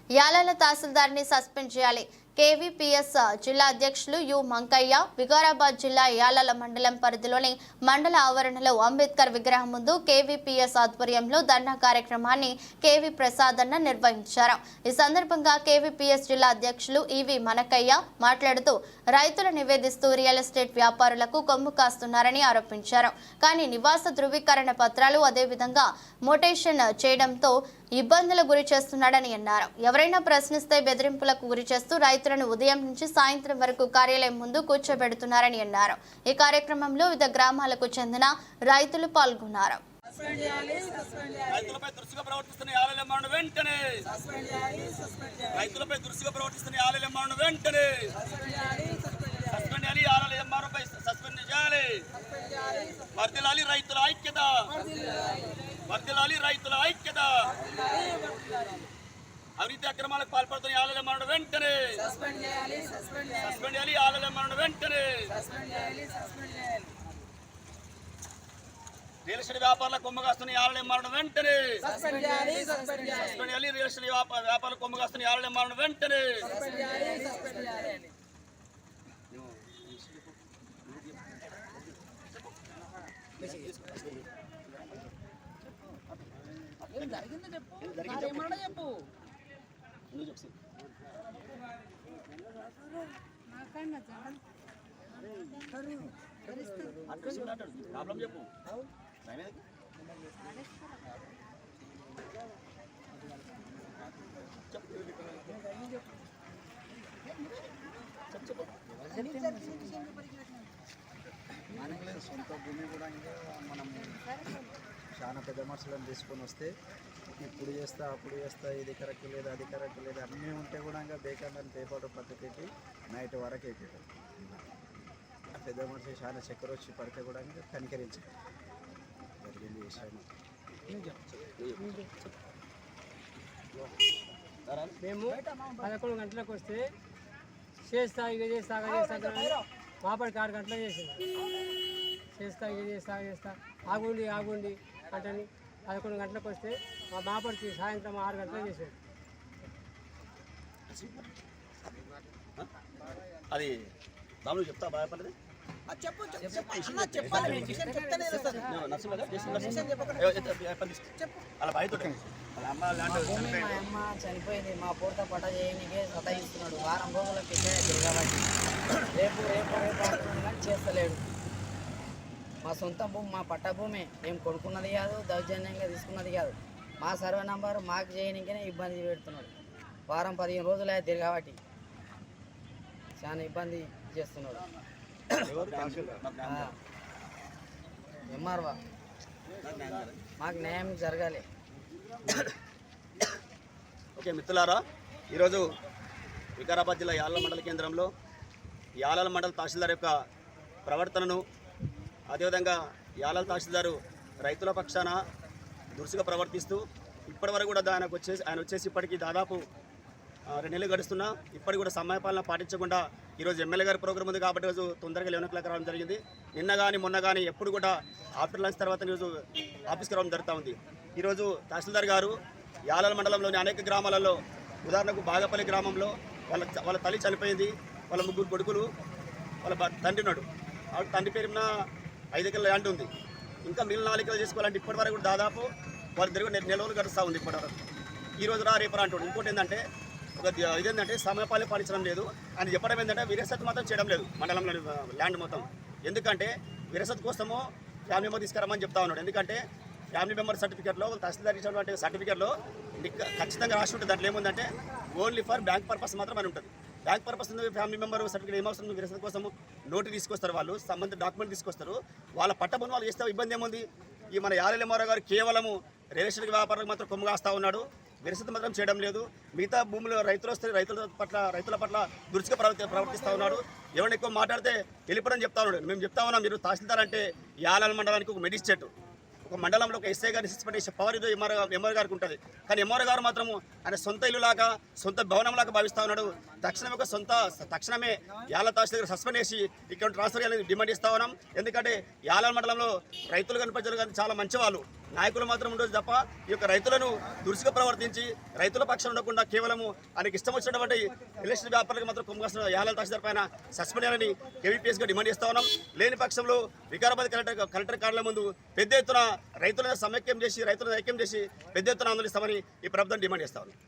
Yalala తహసీల్దార్ని suspend చేయాలి. KVPS జిల్లా అధ్యక్షులు యు మంకయ్య వికారాబాద్ జిల్లా యాలాల మండలం పరిధిలోని మండల ఆవరణలో అంబేద్కర్ విగ్రహం ముందు కేవీపీఎస్ ఆధ్వర్యంలో ధర్నా కార్యక్రమాన్ని కేవీ ప్రసాద్ అన్న నిర్వహించారు. ఈ సందర్భంగా కేవీపీఎస్ జిల్లా అధ్యక్షులు ఈవి మనకయ్య మాట్లాడుతూ రైతులు నివేదిస్తూ రియల్ ఎస్టేట్ వ్యాపారులకు కొమ్ము కాస్తున్నారని ఆరోపించారు. కానీ నివాస ధృవీకరణ పత్రాలు అదేవిధంగా మోటేషన్ చేయడంతో ఇబ్బందులు గురి చేస్తున్నాడని అన్నారు. ఎవరైనా ప్రశ్నిస్తే బెదిరింపులకు గురి చేస్తూ రైతులను ఉదయం నుంచి సాయంత్రం వరకు కార్యాలయం ముందు కూర్చోబెడుతున్నారని అన్నారు. ఈ కార్యక్రమంలో వివిధ గ్రామాలకు చెందిన రైతులు పాల్గొన్నారు. రైతులపై దురుసుగా ప్రవర్తిస్తున్న యాలెమ్మను వెంటనే రైతులపై దురుసుగా ప్రవర్తిస్తున్న యాలెమ్మను వెంటనే సస్పెండ్ చేయాలి. యాలెమ్మపై సస్పెండ్ చేయాలి. వర్ధిల్లాలి రైతుల ఐక్యత, వర్ధిల్లాలి రైతుల ఐక్యత. అవినీతి అక్రమాలకు పాల్పడుతున్న యాలెమ్మను వెంటనే సస్పెండ్ చేయాలి. యాలెమ్మను వెంటనే రియల్ ఎస్టేట్ వ్యాపారుల కొమ్ముగాస్తున్న యాలెమ్మను వెంటనే సస్పెండ్ చేయాలి. రియల్ ఎస్టేట్ వ్యాపారుల కొమ్ముగాస్తున్న యాలెమ్మను వెంటనే చెప్పు. ప్రాబ్లం చెప్పు. మనకి సొంత భూమి కూడా మనం చాలా పెద్ద మనుషులను తీసుకొని వస్తే ఇప్పుడు చేస్తా అప్పుడు చేస్తా ఇది కరెక్ట్ లేదు అది కరెక్ట్ లేదు అన్నీ ఉంటే కూడా ఇంకా బేకాన్ని పేపర్ పట్టు పెట్టి నైట్ వరకు అయిపోయాడు. పెద్ద మనిషి చాలా చక్కెర వచ్చి పడితే కూడా కనికరించి జరిగింది విషయం. మేము 11 గంటలకు వస్తే చేస్తా ఇక చేస్తా మాపడికి 6 గంటలకు చేసింది. చేస్తా ఇక చేస్తా ఆగుండి అంటని 11 గంటలకు వస్తే మా మాపడికి సాయంత్రం 6 గంటలకు చేసాడు. అది దాని చెప్తా బాధపడదు. అమ్మ చనిపోయింది. మా పూర్త పట్ట చేయనికే సతాయిస్తున్నాడు. వారం రోజులకి కాబట్టి రేపు కానీ చేస్తలేడు. మా సొంత భూమి, మా పట్ట భూమి ఏం కొనుక్కున్నది కాదు, దౌర్జన్యంగా తీసుకున్నది కాదు. మా సర్వే నంబరు మాకు చేయనికనే ఇబ్బంది పెడుతున్నాడు. వారం 15 రోజులు అయితే కాబట్టి చాలా ఇబ్బంది చేస్తున్నాడు. ఎంఆర్వా మాకు న్యాయం జరగాలి. ఓకే మిత్రులారా, ఈరోజు వికారాబాద్ జిల్లా యాలాల మండల కేంద్రంలో యాలాల మండల తహసీల్దార్ యొక్క ప్రవర్తనను, అదేవిధంగా యాలాల తహసీల్దారు రైతుల పక్షాన దురుసుగా ప్రవర్తిస్తూ ఇప్పటివరకు కూడా ఆయన వచ్చేసి ఇప్పటికీ దాదాపు 2 నెలలు గడుస్తున్నా ఇప్పటికి కూడా సమయపాలన పాటించకుండా ఈరోజు ఎమ్మెల్యే గారి ప్రోగ్రాం ఉంది కాబట్టి రోజు తొందరగా 11 o'clock రావడం జరిగింది. నిన్న కానీ మొన్న కానీ ఎప్పుడు కూడా ఆఫ్టర్ లంచ్ తర్వాత ఈరోజు ఆఫీస్కి రావడం జరుగుతూ ఉంది. ఈరోజు తహసీల్దార్ గారు యాలాల మండలంలోని అనేక గ్రామాలలో, ఉదాహరణకు బాగపల్లి గ్రామంలో వాళ్ళ తల్లి చనిపోయింది, వాళ్ళ 3 కొడుకులు, వాళ్ళ తండ్రి ఉన్నాడు. వాళ్ళ తండ్రి పేరున 5 ఎకరాల ల్యాండ్ ఉంది. ఇంకా మిగిలిన 4 ఎకరాలు చేసుకోవాలంటే ఇప్పటివరకు కూడా దాదాపు వాళ్ళ దగ్గర 1 నెల రోజులు గడుస్తూ ఉంది. ఇప్పటివరకు ఈరోజు రేపు అంటాడు. ఇంకోటి ఏంటంటే ఇదేంటంటే సమయపాలన పాటించడం లేదు అని చెప్పడం ఏంటంటే విరసత్ మాత్రం చేయడం లేదు మండలంలోని ల్యాండ్ మొత్తం. ఎందుకంటే విరసత్ కోసము ఫ్యామిలీ మెంబర్ తీసుకురామని చెప్తా ఉన్నాడు. ఎందుకంటే ఫ్యామిలీ మెంబర్ సర్టిఫికేట్లో తహసీల్దార్ ఇచ్చినటువంటి సర్టిఫికేట్లో ఖచ్చితంగా రాసి ఉంటుంది. దాంట్లో ఏముందంటే ఓన్లీ ఫర్ బ్యాంక్ పర్పస్ మాత్రం అని ఉంటుంది. Bank purpose family member certificate ఏమవసరం, విరసత్ కోసము నోటు తీసుకొస్తారు, వాళ్ళు సంబంధిత డాక్యుమెంట్ తీసుకొస్తారు. వాళ్ళ పట్టబొని వాళ్ళు చేస్తే ఇబ్బంది ఏముంది? ఈ మన యాలెమ్మరావు గారు కేవలము రియల్ ఎస్టేట్ వ్యాపారులకు మాత్రం కొమ్ము కాస్తూ ఉన్నాడు, విరసత మాత్రం చేయడం లేదు. మిగతా భూములు రైతులు వస్తే రైతుల పట్ల దురుసుగా ప్రవర్తిస్తూ ఉన్నాడు. ఎవరైనా ఎక్కువ మాట్లాడితే వెళ్ళిపోవడం చెప్తా ఉన్నాడు. మేము చెప్తా ఉన్నాం, మీరు తహసీల్దార్ అంటే యాలాల మండలానికి ఒక మెజిస్ట్రేట్, ఒక మండలంలో ఒక ఎస్ఐ గారిని సస్పెండ్ చేసే పవర్ ఇది ఎంఆర్ గారికి ఉంటుంది. కానీ ఎంఆర్ గారు మాత్రము ఆయన సొంత ఇల్లులాగా, సొంత భవనంలాగా భావిస్తూ ఉన్నాడు. తక్షణమే యాల తహసీల్దార్ సస్పెండ్ చేసి ఇక్కడ ట్రాన్స్ఫర్ చేయాలని డిమాండ్ చేస్తా ఉన్నాం. ఎందుకంటే యాల మండలంలో రైతులు కానీ ప్రజలు కానీ చాలా మంచి వాళ్ళు, నాయకులు మాత్రం ఉండదు తప్ప ఈ యొక్క రైతులను దురుసుగా ప్రవర్తించి రైతుల పక్షం ఉండకుండా కేవలము ఆయనకి ఇష్టం వచ్చినటువంటి ఎలక్షన్ వ్యాపారులకు మాత్రం కొమ్మగాసిన యాల తహసీల్దార్ పైన సస్పెండ్ చేయాలని కేవీపీఎస్గా డిమాండ్ చేస్తా ఉన్నాం. లేని పక్షంలో వికారాబాద్ కలెక్టర్ కార్యాలయం ముందు పెద్ద ఎత్తున రైతులను సమైక్యం చేసి రైతులను ఐక్యం చేసి పెద్ద ఎత్తున ఆందోళిస్తామని ఈ ప్రభుత్వం డిమాండ్ చేస్తా ఉన్నాం.